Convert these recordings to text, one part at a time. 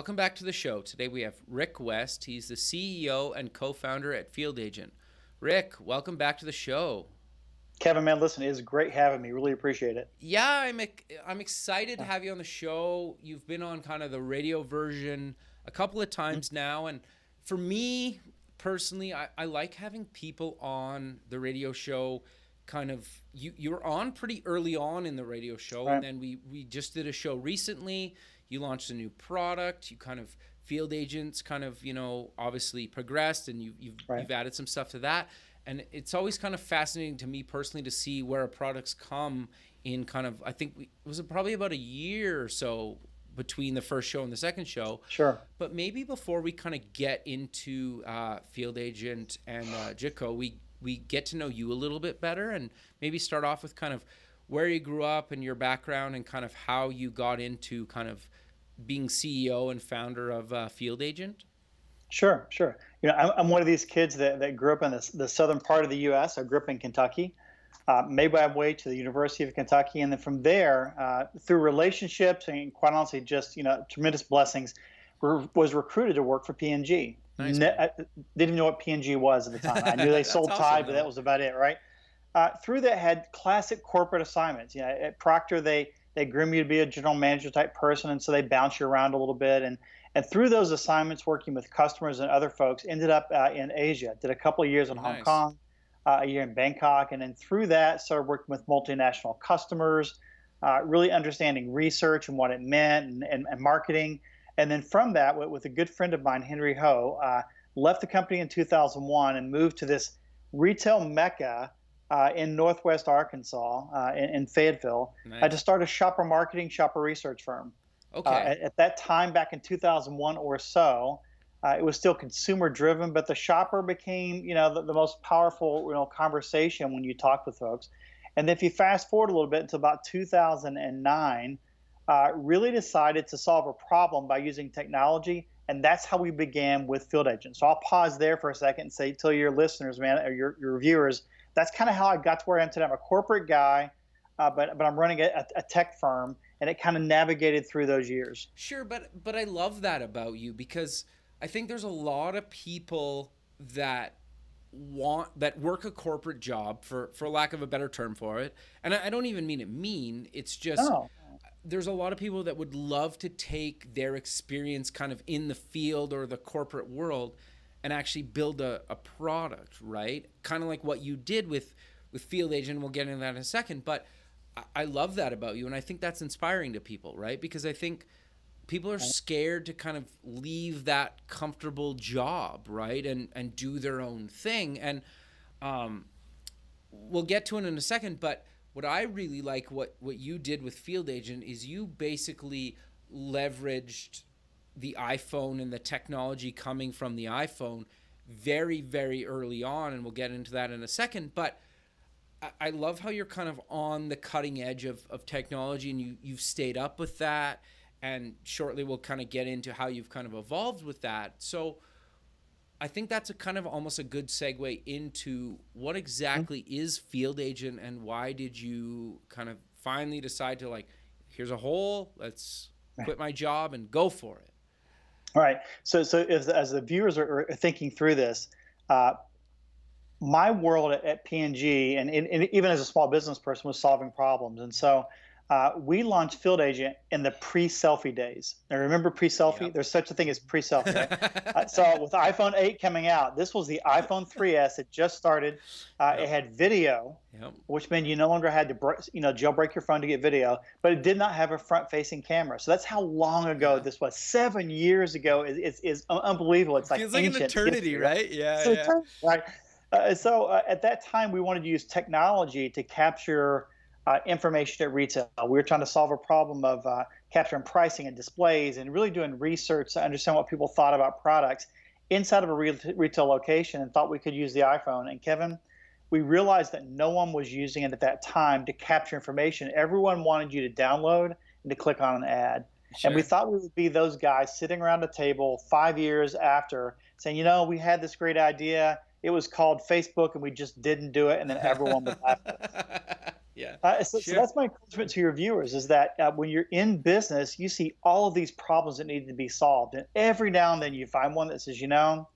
welcome back to the show. Today we have Rick West. He's the CEO and co-founder at Field Agent. Rick, welcome back to the show. Kevin, man, listen, it is great having me. Really appreciate it. Yeah, I'm excited to have you on the show. You've been on kind of the radio version a couple of times now, and for me personally, I like having people on the radio show. Kind of, you were on pretty early on in the radio show, Right. and then we just did a show recently. You launched a new product. You kind of Field Agents kind of, obviously progressed, and you've added some stuff to that. And it's always kind of fascinating to me personally to see where our products come in kind of, I think it was probably about a year or so between the first show and the second show. Sure. But maybe before we kind of get into Field Agent and Jicco, we get to know you a little bit better and maybe start off with kind of where you grew up and your background and kind of how you got into kind of being CEO and founder of Field Agent. Sure. I'm one of these kids that grew up in the southern part of the U.S. I grew up in Kentucky, made my way to the University of Kentucky, and then from there, through relationships and quite honestly, just tremendous blessings, was recruited to work for P&G. Nice. I didn't even know what P&G was at the time. I knew they sold awesome, Tide, though. but that was about it, right? Through that, had classic corporate assignments. At Procter, they groom you to be a general manager type person, and so they bounce you around a little bit. And through those assignments, working with customers and other folks, ended up in Asia. Did a couple of years in Hong Nice. Kong, a year in Bangkok, and then through that, started working with multinational customers, really understanding research and what it meant and marketing. And then from that, with a good friend of mine, Henry Ho, left the company in 2001 and moved to this retail mecca in Northwest Arkansas, in Fayetteville, Nice. to start a shopper marketing, shopper research firm. Okay. At that time, back in 2001 or so, it was still consumer driven, but the shopper became, the most powerful, conversation when you talk with folks. And if you fast forward a little bit until about 2009, really decided to solve a problem by using technology. And that's how we began with Field Agent. So I'll pause there for a second and say, tell your listeners, man, or your viewers, that's kind of how I got to where I am today. I'm a corporate guy, but I'm running a tech firm, and it kind of navigated through those years. Sure, but I love that about you because I think there's a lot of people that work a corporate job for lack of a better term for it. And I don't even mean it mean. It's just No. there's a lot of people that would love to take their experience kind of in the field or the corporate world and actually build a product, right? Kind of like what you did with Field Agent. We'll get into that in a second, but I love that about you, and I think that's inspiring to people, right? Because I think people are scared to kind of leave that comfortable job, right, and do their own thing. And we'll get to it in a second, but what I really like what you did with Field Agent is you basically leveraged the iPhone and the technology coming from the iPhone very, very early on, and we'll get into that in a second, but I love how you're kind of on the cutting edge of technology, and you've stayed up with that, and shortly we'll kind of get into how you've kind of evolved with that. So I think that's a kind of almost a good segue into what exactly is Field Agent, and why did you kind of finally decide to, like, here's a hole, let's quit my job and go for it. All right. So as the viewers are thinking through this, my world at P&G and even as a small business person was solving problems. And so we launched Field Agent in the pre-selfie days. Now, remember pre-selfie? Yep. There's such a thing as pre-selfie, right? So with iPhone 8 coming out, this was the iPhone 3S. It just started. It had video, which meant you no longer had to jailbreak your phone to get video, but it did not have a front-facing camera. So that's how long ago this was. 7 years ago is unbelievable. It's like feels like an eternity, right? Yeah. Right. So at that time, we wanted to use technology to capture information at retail. We were trying to solve a problem of capturing pricing and displays and really doing research to understand what people thought about products inside of a retail location, and thought we could use the iPhone. And Kevin, we realized that no one was using it at that time to capture information. Everyone wanted you to download and to click on an ad. Sure. And we thought we would be those guys sitting around a table 5 years after saying, we had this great idea. It was called Facebook, and we just didn't do it, and then everyone would laugh at us. Yeah. So Sure. that's my encouragement to your viewers is that when you're in business, you see all of these problems that need to be solved. And every now and then you find one that says, not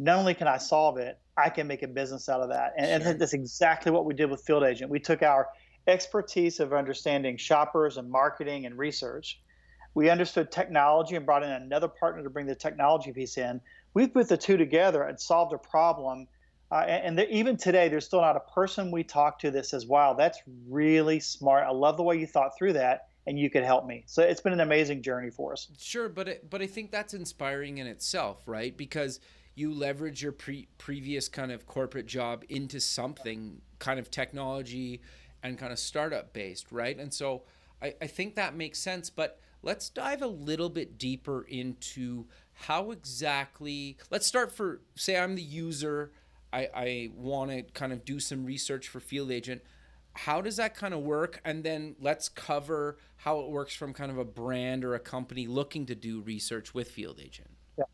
only can I solve it, I can make a business out of that. And I think Sure. that's exactly what we did with Field Agent. We took our expertise of understanding shoppers and marketing and research. We understood technology and brought in another partner to bring the technology piece in. We put the two together and solved a problem. Even today, there's still not a person we talk to that says, wow, that's really smart. I love the way you thought through that and you could help me. So it's been an amazing journey for us. Sure, but I think that's inspiring in itself, right? Because you leverage your previous kind of corporate job into something kind of technology and kind of startup based, right? And so I think that makes sense. But let's dive a little bit deeper into how exactly. Let's start for, say, I'm the user. I want to kind of do some research for Field Agent. How does that kind of work? And then let's cover how it works from kind of a brand or a company looking to do research with Field Agent. Yeah.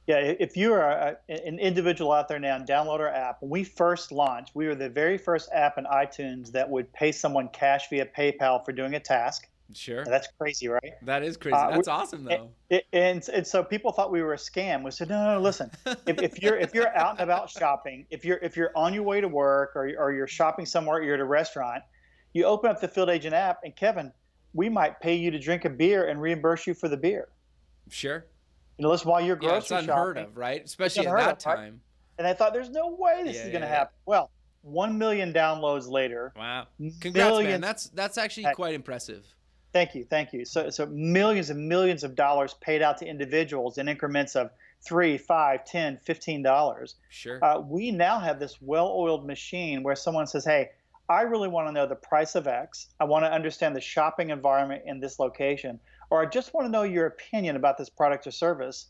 Yeah, if you are an individual out there now, download our app. When we first launched, we were the very first app in iTunes that would pay someone cash via PayPal for doing a task. Sure. And that's crazy, right? That is crazy. We, That's awesome though. and so people thought we were a scam. We said, no, listen. If you're out and about shopping, if you're on your way to work or you're shopping somewhere, you're at a restaurant, you open up the Field Agent app, and Kevin, we might pay you to drink a beer and reimburse you for the beer. Sure. Listen, while you're Yeah, it's grocery unheard shopping, of, right? it's Especially at unheard that of, right? time. And I thought, there's no way this Yeah, is going to yeah, yeah. happen. Well, 1 million downloads later, Wow. Congrats, man. millions. That's actually quite impressive. Thank you. So millions and millions of dollars paid out to individuals in increments of 3, 5, 10, $15. Sure. We now have this well-oiled machine where someone says, hey, I really want to know the price of X. I want to understand the shopping environment in this location, or I just want to know your opinion about this product or service.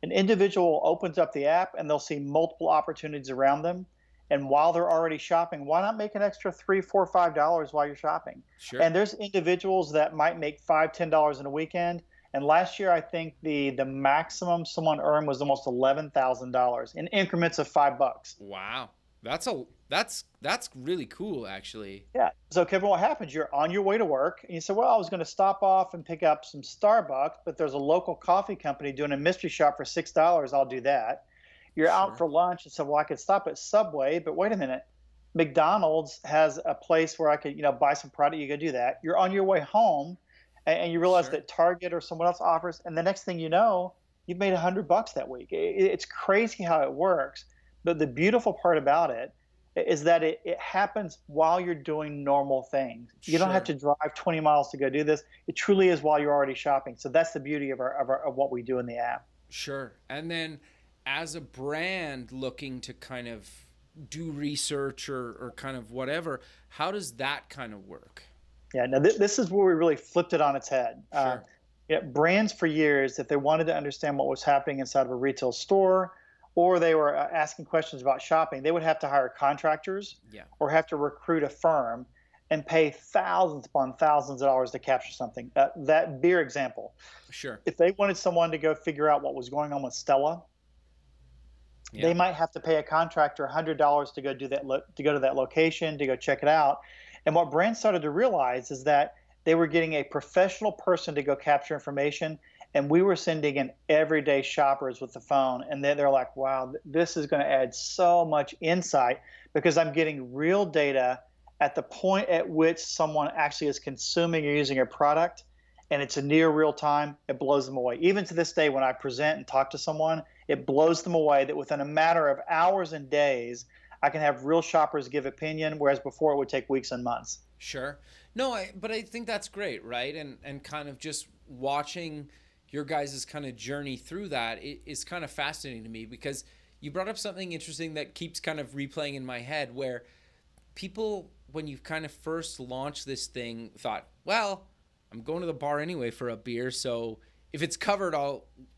An individual opens up the app and they'll see multiple opportunities around them. And while they're already shopping, why not make an extra $3, $4, $5 while you're shopping? Sure. And there's individuals that might make $5, $10 in a weekend. And last year, I think the maximum someone earned was almost $11,000 in increments of $5. Wow. That's really cool, actually. Yeah. So Kevin, what happens? You're on your way to work and you say, well, I was going to stop off and pick up some Starbucks, but there's a local coffee company doing a mystery shop for $6. I'll do that. You're out Sure. for lunch and said, well, I could stop at Subway, but wait a minute. McDonald's has a place where I could, buy some product. You go do that. You're on your way home and you realize Sure. that Target or someone else offers. And the next thing you know, you've made $100 that week. It's crazy how it works. But the beautiful part about it is that it happens while you're doing normal things. You don't have to Sure. drive 20 miles to go do this. It truly is while you're already shopping. So that's the beauty of what we do in the app. Sure. And then as a brand looking to kind of do research or kind of whatever, how does that kind of work? Yeah, no, this is where we really flipped it on its head. Sure. Brands for years, if they wanted to understand what was happening inside of a retail store, or they were asking questions about shopping, they would have to hire contractors Yeah. or have to recruit a firm and pay thousands upon thousands of dollars to capture something. That beer example, Sure. if they wanted someone to go figure out what was going on with Stella, Yeah. they might have to pay a contractor $100 to go do that, to go to that location, to go check it out. And what brands started to realize is that they were getting a professional person to go capture information, and we were sending in everyday shoppers with the phone. And they're like, wow, this is going to add so much insight because I'm getting real data at the point at which someone actually is consuming or using a product, and it's a near real time. It blows them away. Even to this day, when I present and talk to someone, it blows them away that within a matter of hours and days, I can have real shoppers give opinion, whereas before it would take weeks and months. Sure. No, but I think that's great, right? And kind of just watching your guys' kind of journey through that is kind of fascinating to me because you brought up something interesting that keeps kind of replaying in my head where people, when you kind of first launched this thing, thought, well, I'm going to the bar anyway for a beer, so if it's covered,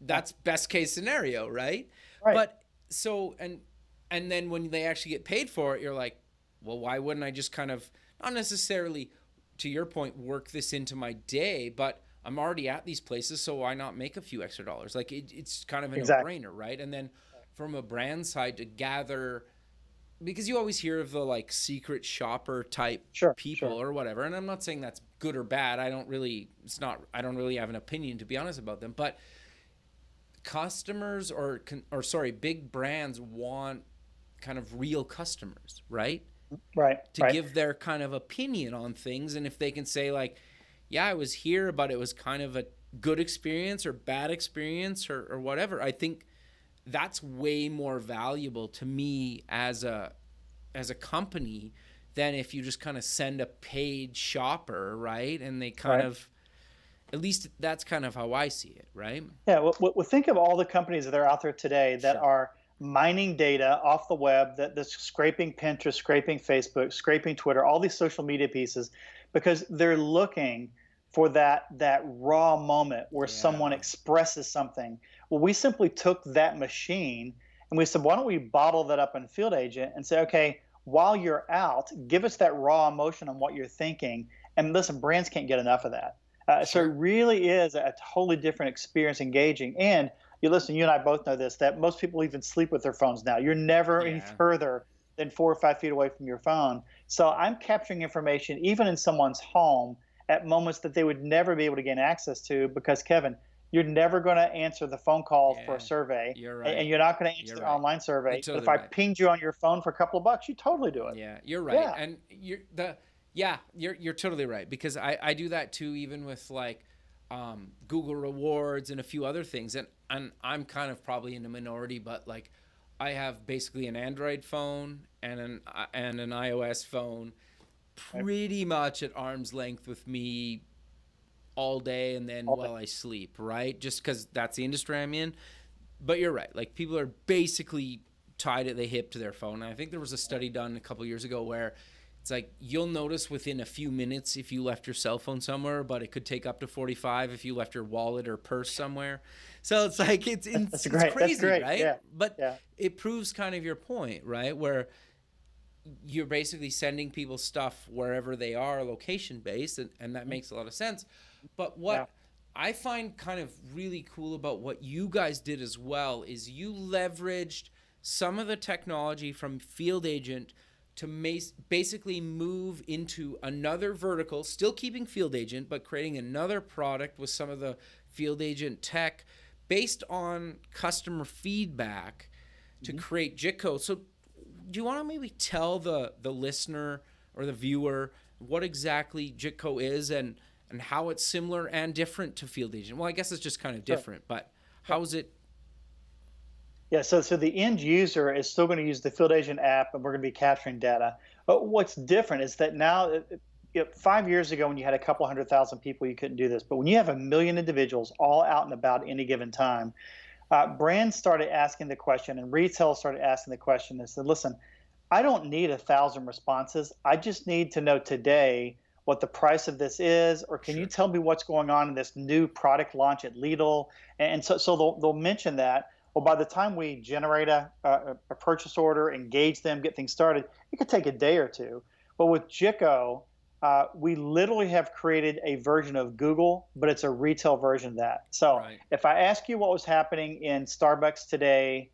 that's best case scenario, right? Right. But so and then when they actually get paid for it, you're like, well, why wouldn't I just kind of not necessarily, to your point, work this into my day, but I'm already at these places, so why not make a few extra dollars? Like it's kind of a Exactly. no-brainer, right? And then from a brand side to gather because you always hear of the like secret shopper type Sure, people sure. or whatever, and I'm not saying that's good or bad. I don't really have an opinion, to be honest, about them. But customers or sorry, big brands want kind of real customers, right? Right, To right. give their kind of opinion on things, and if they can say like, yeah, I was here, but it was kind of a good experience or bad experience or whatever, I think that's way more valuable to me as a company than if you just kind of send a paid shopper, right? And they kind Right. of, at least that's kind of how I see it, right? Yeah, well, think of all the companies that are out there today that Sure. are mining data off the web, that's scraping Pinterest, scraping Facebook, scraping Twitter, all these social media pieces, because they're looking for that raw moment where someone Yeah. expresses something. Well, we simply took that machine and we said, why don't we bottle that up in Field Agent and say, okay, while you're out, give us that raw emotion on what you're thinking. And listen, brands can't get enough of that. So it Sure. really is a totally different experience engaging. And you listen, you and I both know this, that most people even sleep with their phones now. You're never any Yeah. further than 4 or 5 feet away from your phone. So I'm capturing information even in someone's home at moments that they would never be able to gain access to because, Kevin, you're never going to answer the phone call for a Yeah. survey You're and right. you're not going to answer You're the right. online You're survey. But totally if I right. pinged you on your phone for a couple of bucks, you totally do it. Yeah, you're right. Yeah. And you're totally right, because I do that too, even with like Google rewards and a few other things. And I'm kind of probably in the minority, but like I have basically an Android phone and an iOS phone Right. pretty much at arm's length with me all day and then All day. while I sleep, right? Just because that's the industry I'm in. But you're right. Like people are basically tied at the hip to their phone. And I think there was a study done a couple years ago where it's like you'll notice within a few minutes if you left your cell phone somewhere, but it could take up to 45 if you left your wallet or purse somewhere. So it's like That's it's great. That's crazy, great. right? Yeah. But Yeah. it proves kind of your point, right? Where you're basically sending people stuff wherever they are, location based, and that makes a lot of sense. But Yeah. what I find kind of really cool about what you guys did as well is you leveraged some of the technology from Field Agent to basically move into another vertical, still keeping Field Agent, but creating another product with some of the Field Agent tech based on customer feedback to Mhm. create Jicco. So do you want to maybe tell the listener or the viewer what exactly Jitco is and how it's similar and different to Field Agent? Well, I guess it's just kind of Sure. different, but Yeah. how is it? Yeah, so the end user is still going to use the Field Agent app, and we're going to be capturing data. But what's different is that now, 5 years ago, when you had a couple 100,000 people, you couldn't do this. But when you have a million individuals all out and about any given time, brands started asking the question, and retail started asking the question. They said, "Listen, I don't need 1,000 responses. I just need to know today what the price of this is, or can you Sure. tell me what's going on in this new product launch at Lidl?" And so they'll mention that. Well, by the time we generate a purchase order, engage them, get things started, it could take a day or two. But with Jicco, we literally have created a version of Google, but it's a retail version of that. So Right. if I ask you what was happening in Starbucks today,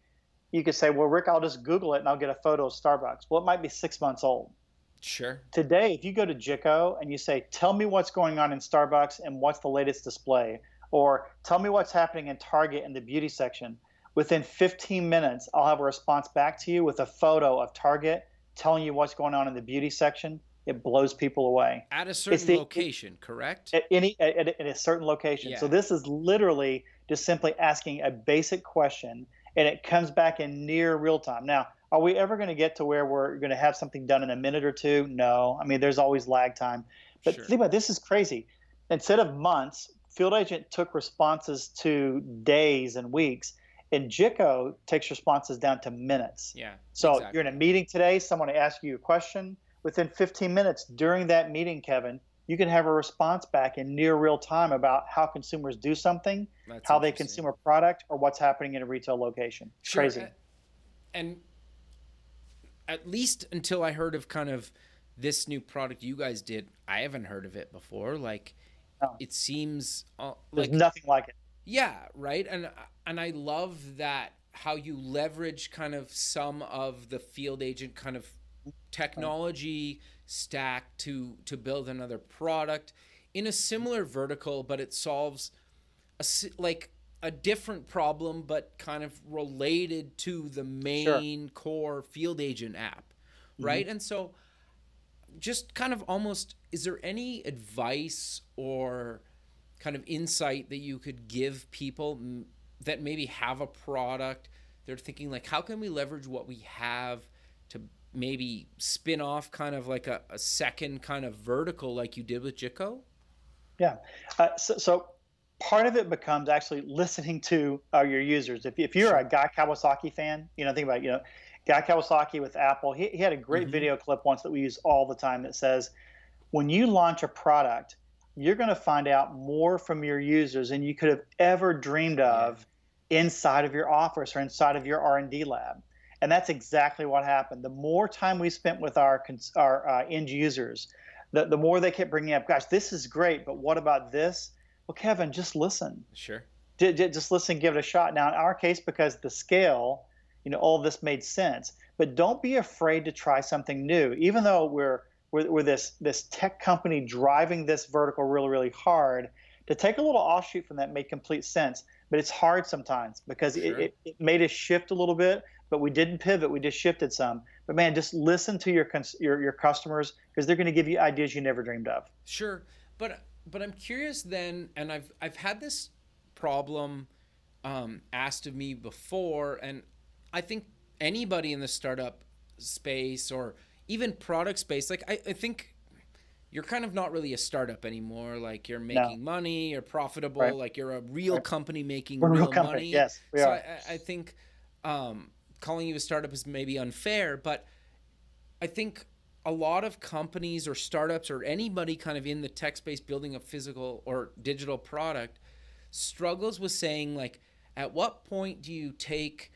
you could say, well, Rick, I'll just Google it and I'll get a photo of Starbucks. Well, it might be 6 months old. Sure. Today, if you go to Jicco and you say, tell me what's going on in Starbucks and what's the latest display, or tell me what's happening in Target in the beauty section, within 15 minutes, I'll have a response back to you with a photo of Target telling you what's going on in the beauty section. It blows people away. At a It's certain the location, correct? at a certain location. So Yeah. this is literally just simply asking a basic question, and it comes back in near real time. Now, are we ever going to get to where we're going to have something done in a minute or two? No. I mean, there's always lag time. But Sure. think about this is crazy. Instead of months, Field Agent took responses to days and weeks, and Jicco takes responses down to minutes. Yeah. So you're in a Exactly. meeting today, someone asks you a question. Within 15 minutes during that meeting, Kevin, you can have a response back in near real time about how consumers do something, That's how they interesting. consume a product, or what's happening in a retail location. It's Sure. crazy. And at least until I heard of kind of this new product you guys did, I haven't heard of it before. Like No, it seems there's like nothing like it. yeah, right. And I love that how you leverage kind of some of the field agent kind of Right. technology stack to build another product in a similar vertical, but it solves like a different problem, but kind of related to the Sure. main core field agent app, Hmm. right? And so, just kind of almost, is there any advice or kind of insight that you could give people that maybe have a product? They're thinking like, how can we leverage what we have to maybe spin off kind of like a second kind of vertical like you did with Jicco? Yeah. So part of it becomes actually listening to your users. If you're a Sure. Guy Kawasaki fan, think about, Guy Kawasaki with Apple. He had a great Mm-hmm. video clip once that we use all the time that says, when you launch a product, you're going to find out more from your users than you could have ever dreamed Yeah. of inside of your office or inside of your R&D lab. And that's exactly what happened. The more time we spent with our end users, the more they kept bringing up, gosh, this is great, but what about this? Well, Kevin, just listen. Sure. Just listen, give it a shot. Now, in our case, because the scale, all of this made sense. But don't be afraid to try something new, even though we're this tech company driving this vertical really, really hard. To take a little offshoot from that made complete sense, but it's hard sometimes because it, Sure. it, it made us shift a little bit, but we didn't pivot. We just shifted some. But man, just listen to your customers because they're going to give you ideas you never dreamed of. Sure. But I'm curious then, and I've had this problem asked of me before, and I think anybody in the startup space or even product space, like I think you're kind of not really a startup anymore. Like you're No, making money, you're right, profitable, like you're a real right. company making We're a real real company. money. Yes, we So are. I think calling you a startup is maybe unfair, but I think a lot of companies or startups or anybody kind of in the tech space building a physical or digital product struggles with saying like, at what point do you take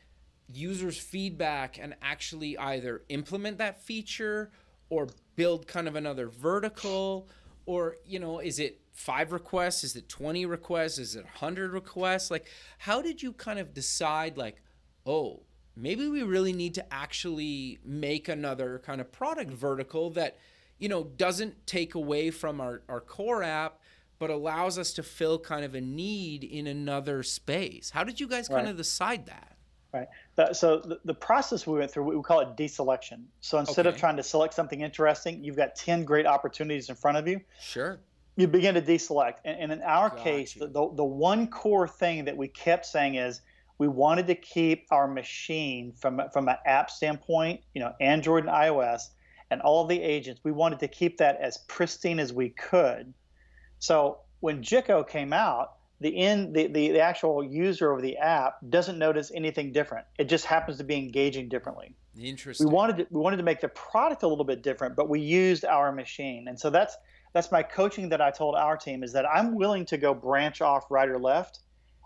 users feedback and actually either implement that feature or build kind of another vertical, or is it 5 requests, is it 20 requests, is it 100 requests? Like, how did you kind of decide like, oh, maybe we really need to actually make another kind of product vertical that doesn't take away from our core app but allows us to fill kind of a need in another space? How did you guys kind Right. of decide that? Right. So the process we went through, we call it deselection. So instead of Okay. trying to select something interesting, you've got 10 great opportunities in front of you. Sure. You begin to deselect. And in our case, Got the, you. the, the one core thing that we kept saying is we wanted to keep our machine from an app standpoint, Android and iOS, and all of the agents, we wanted to keep that as pristine as we could. So when Jicco came out, the actual user of the app doesn't notice anything different. It just happens to be engaging differently. We Interesting. wanted to, we wanted to make the product a little bit different, but we used our machine. And so that's my coaching that I told our team is that I'm willing to go branch off right or left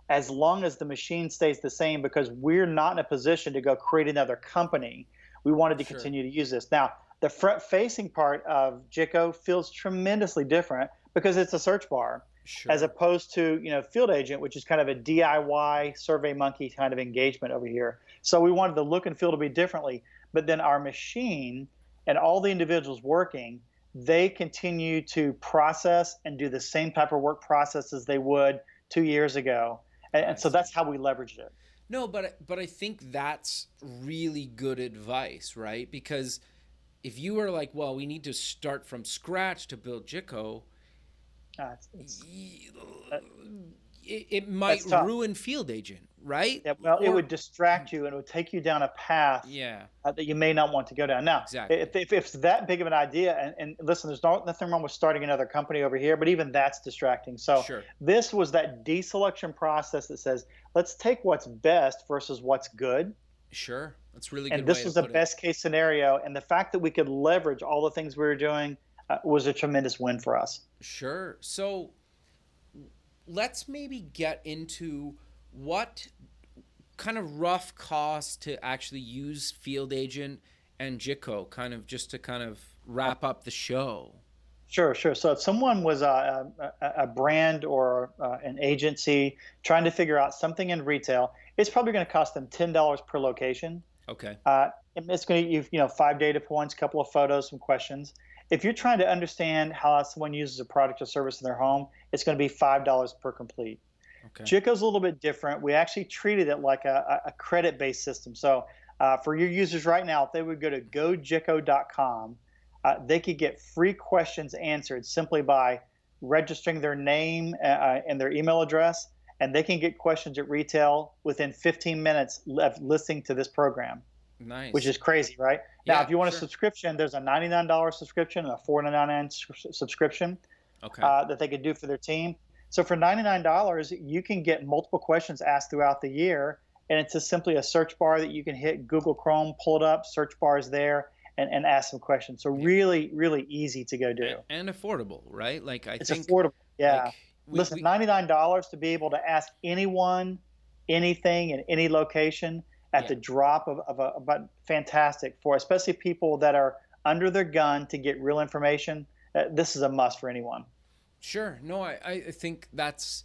as long as the machine stays the same because we're not in a position to go create another company. We wanted to Sure. continue to use this. Now, the front facing part of Jicco feels tremendously different because it's a search bar as Sure. opposed to field agent, which is kind of a DIY survey monkey kind of engagement over here. So we wanted the look and feel to be differently, but then our machine and all the individuals working, they continue to process and do the same type of work process as they would 2 years ago. And, I and so that's see. how we leveraged it. No, but I think that's really good advice, right? Because if you were like, well, we need to start from scratch to build Jicco, It's it, that, it might that's tough. ruin field agent, right? Yeah, well, it Or would distract you and it would take you down a path yeah, that you may not want to go down. Now, exactly. if it's that big of an idea, and listen, there's nothing wrong with starting another company over here, but even that's distracting. So Sure. this was that deselection process that says, let's take what's best versus what's good. Sure. That's a really And good this way to was the put it. best case scenario. And the fact that we could leverage all the things we were doing was a tremendous win for us. Sure. So let's maybe get into what kind of rough cost to actually use Field Agent and Jicco, kind of just to kind of wrap up the show. Sure, sure. So if someone was a brand or an agency trying to figure out something in retail, it's probably going to cost them $10 per location. Okay. And it's going to give you know 5 data points, a couple of photos, some questions. If you're trying to understand how someone uses a product or service in their home, it's going to be $5 per complete. Okay. Jicko's a little bit different. We actually treated it like a credit-based system. So for your users right now, if they would go to gojicko.com, they could get free questions answered simply by registering their name and their email address, and they can get questions at retail within 15 minutes of listening to this program, which Nice. is crazy, right? Now, Yeah, if you want a sure. subscription, there's a $99 subscription and a $4.99 subscription Okay. that they could do for their team. So for $99, you can get multiple questions asked throughout the year, and it's just simply a search bar that you can hit Google Chrome, pull it up, search bars there, and ask some questions. So Yeah. really, really easy to go do. And affordable, right? Like I It's think affordable. Yeah. like Listen, we $99 to be able to ask anyone, anything, in any location at yeah. the drop of a but fantastic for especially people that are under their gun to get real information. This is a must for anyone. Sure. No, I think that's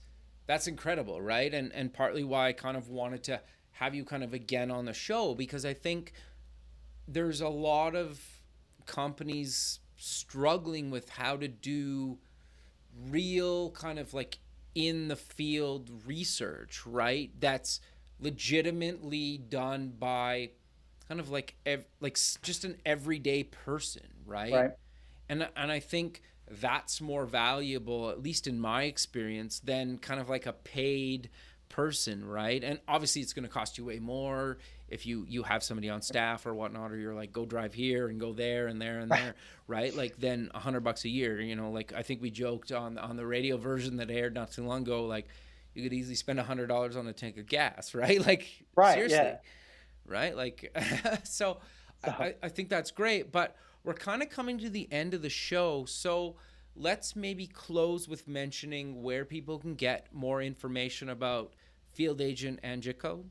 incredible, right? And partly why I kind of wanted to have you kind of again on the show, because I think there's a lot of companies struggling with how to do real kind of like in the field research, right? That's legitimately done by kind of like just an everyday person, right? Right. And I think that's more valuable, at least in my experience, than kind of like a paid person, right? And obviously it's going to cost you way more if you have somebody on staff or whatnot, or you're like, go drive here and go there and there and there, right? Like then $100 a year, you know, like I think we joked on the radio version that aired not too long ago, like you could easily spend $100 on a tank of gas, right? Like Right. seriously, Yeah. right? Like so So I think that's great, but we're kind of coming to the end of the show, so let's maybe close with mentioning where people can get more information about Field Agent and Jicco.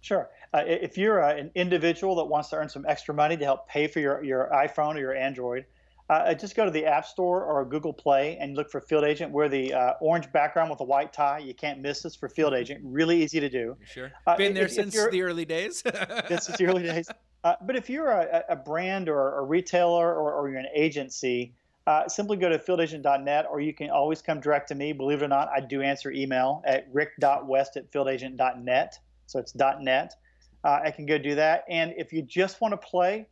sure. If you're an individual that wants to earn some extra money to help pay for your iPhone or your Android, just go to the App Store or Google Play and look for Field Agent. We're the orange background with a white tie. You can't miss us for Field Agent. Really easy to do. Sure. Been there If since you're the early days. this is the early days. But if you're a brand or a retailer or you're an agency, simply go to fieldagent.net, or you can always come direct to me. Believe it or not, I do answer email at rick.west@fieldagent.net. So it's .net. I can go do that. And if you just want to play,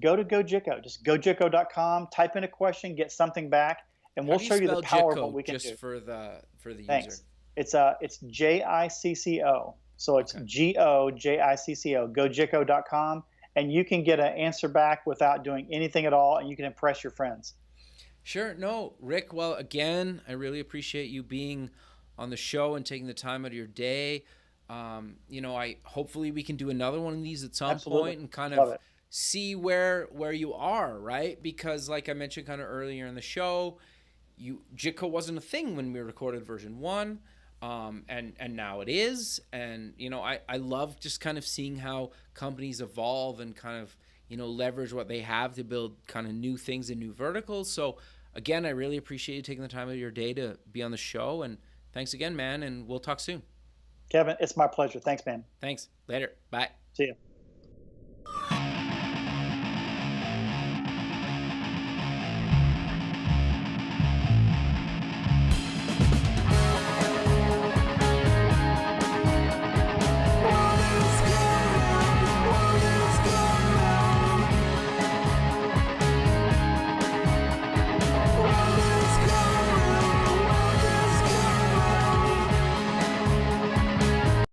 go to GoJicko. Just gojicko.com, type in a question, get something back, and How we'll do you show you the spell power of what Jicco we can just do. for the user? Thanks. It's Jicco. So it's Okay. GOJICCO, gojicko.com, and you can get an answer back without doing anything at all, and you can impress your friends. Sure. No, Rick, well, again, I really appreciate you being on the show and taking the time out of your day. You know, I hopefully we can do another one of these at some Absolutely. point and kind Love of it. see where you are, right? Because like I mentioned kind of earlier in the show, Jicco wasn't a thing when we recorded version 1. And now it is. And you know, I love just kind of seeing how companies evolve and kind of, you know, leverage what they have to build kind of new things and new verticals. So again, I really appreciate you taking the time of your day to be on the show, and thanks again, man, and we'll talk soon. Kevin, it's my pleasure. Thanks, man. Thanks. Later. Bye. See you.